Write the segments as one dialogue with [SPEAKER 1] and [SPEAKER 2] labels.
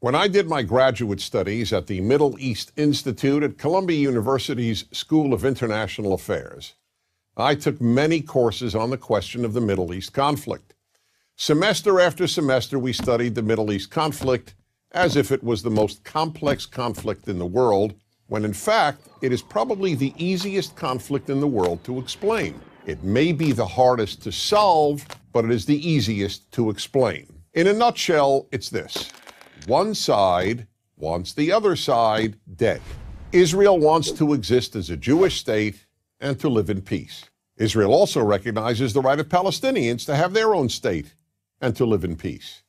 [SPEAKER 1] When I did my graduate studies at the Middle East Institute at Columbia University's School of International Affairs, I took many courses on the question of the Middle East conflict. Semester after semester, we studied the Middle East conflict as if it was the most complex conflict in the world, when in fact, it is probably the easiest conflict in the world to explain. It may be the hardest to solve, but it is the easiest to explain. In a nutshell, it's this. One side wants the other side dead. Israel wants to exist as a Jewish state and to live in peace. Israel also recognizes the right of Palestinians to have their own state and to live in peace.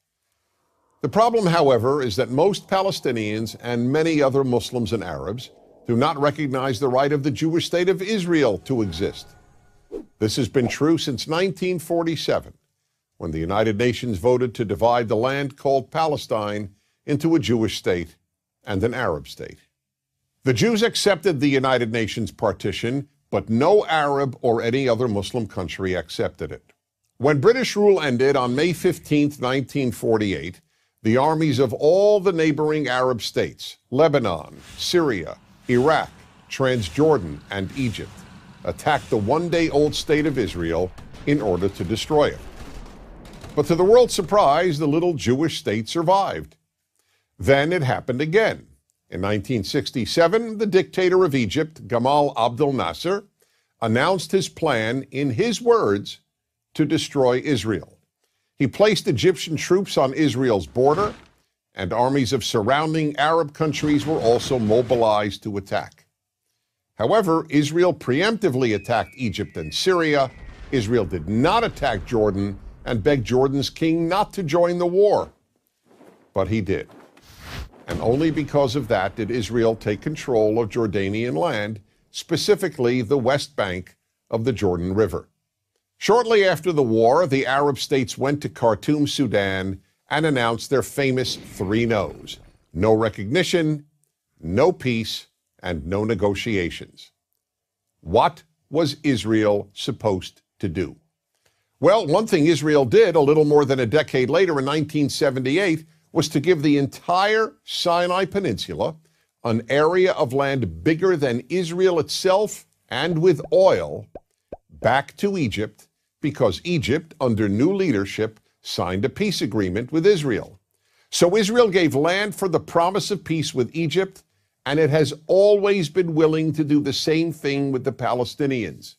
[SPEAKER 1] The problem, however, is that most Palestinians and many other Muslims and Arabs do not recognize the right of the Jewish state of Israel to exist. This has been true since 1947, when the United Nations voted to divide the land called Palestine into a Jewish state and an Arab state. The Jews accepted the United Nations partition, but no Arab or any other Muslim country accepted it. When British rule ended on May 15, 1948, the armies of all the neighboring Arab states, Lebanon, Syria, Iraq, Transjordan, and Egypt, attacked the one-day-old state of Israel in order to destroy it. But to the world's surprise, the little Jewish state survived. Then it happened again. In 1967, the dictator of Egypt, Gamal Abdel Nasser, announced his plan, in his words, to destroy Israel. He placed Egyptian troops on Israel's border, and armies of surrounding Arab countries were also mobilized to attack. However, Israel preemptively attacked Egypt and Syria. Israel did not attack Jordan and begged Jordan's king not to join the war. But he did. And only because of that did Israel take control of Jordanian land, specifically the West Bank of the Jordan River. Shortly after the war, the Arab states went to Khartoum, Sudan, and announced their famous three no's: no recognition, no peace, and no negotiations. What was Israel supposed to do? Well, one thing Israel did a little more than a decade later in 1978 was to give the entire Sinai Peninsula, an area of land bigger than Israel itself and with oil, back to Egypt, because Egypt, under new leadership, signed a peace agreement with Israel. So Israel gave land for the promise of peace with Egypt, and it has always been willing to do the same thing with the Palestinians.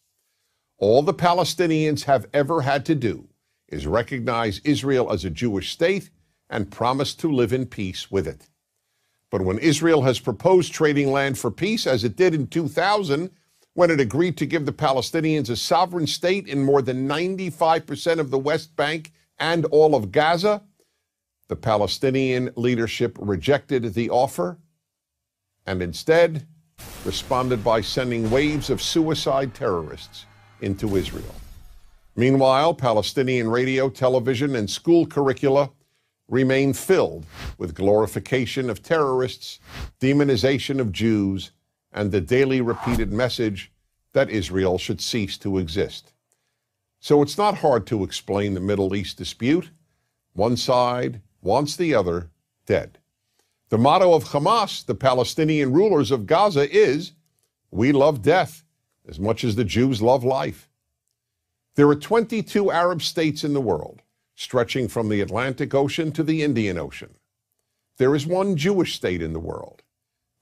[SPEAKER 1] All the Palestinians have ever had to do is recognize Israel as a Jewish state and promise to live in peace with it. But when Israel has proposed trading land for peace, as it did in 2000, when it agreed to give the Palestinians a sovereign state in more than 95% of the West Bank and all of Gaza, the Palestinian leadership rejected the offer and instead responded by sending waves of suicide terrorists into Israel. Meanwhile, Palestinian radio, television, and school curricula remain filled with glorification of terrorists, demonization of Jews, and the daily repeated message that Israel should cease to exist. So it's not hard to explain the Middle East dispute. One side wants the other dead. The motto of Hamas, the Palestinian rulers of Gaza, is, "We love death as much as the Jews love life." There are 22 Arab states in the world, stretching from the Atlantic Ocean to the Indian Ocean. There is one Jewish state in the world,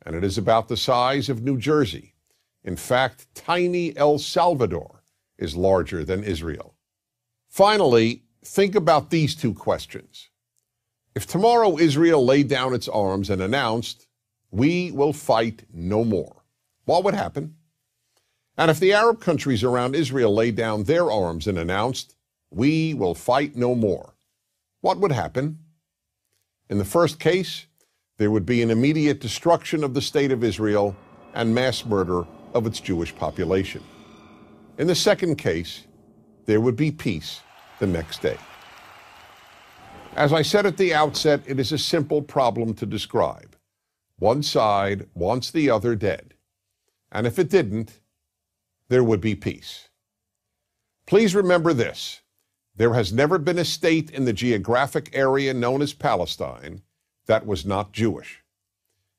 [SPEAKER 1] and it is about the size of New Jersey. In fact, tiny El Salvador is larger than Israel. Finally, think about these two questions. If tomorrow Israel laid down its arms and announced, "We will fight no more," what would happen? And if the Arab countries around Israel laid down their arms and announced, "We will fight no more," what would happen? In the first case, there would be an immediate destruction of the state of Israel and mass murder of its Jewish population. In the second case, there would be peace the next day. As I said at the outset, it is a simple problem to describe. One side wants the other dead. And if it didn't, there would be peace. Please remember this. There has never been a state in the geographic area known as Palestine that was not Jewish.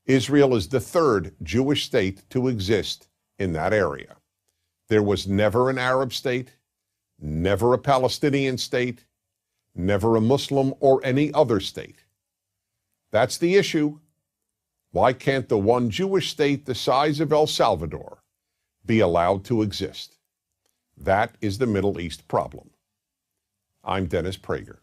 [SPEAKER 1] Israel is the third Jewish state to exist in that area. There was never an Arab state, never a Palestinian state, never a Muslim or any other state. That's the issue. Why can't the one Jewish state the size of El Salvador be allowed to exist? That is the Middle East problem. I'm Denis Prager.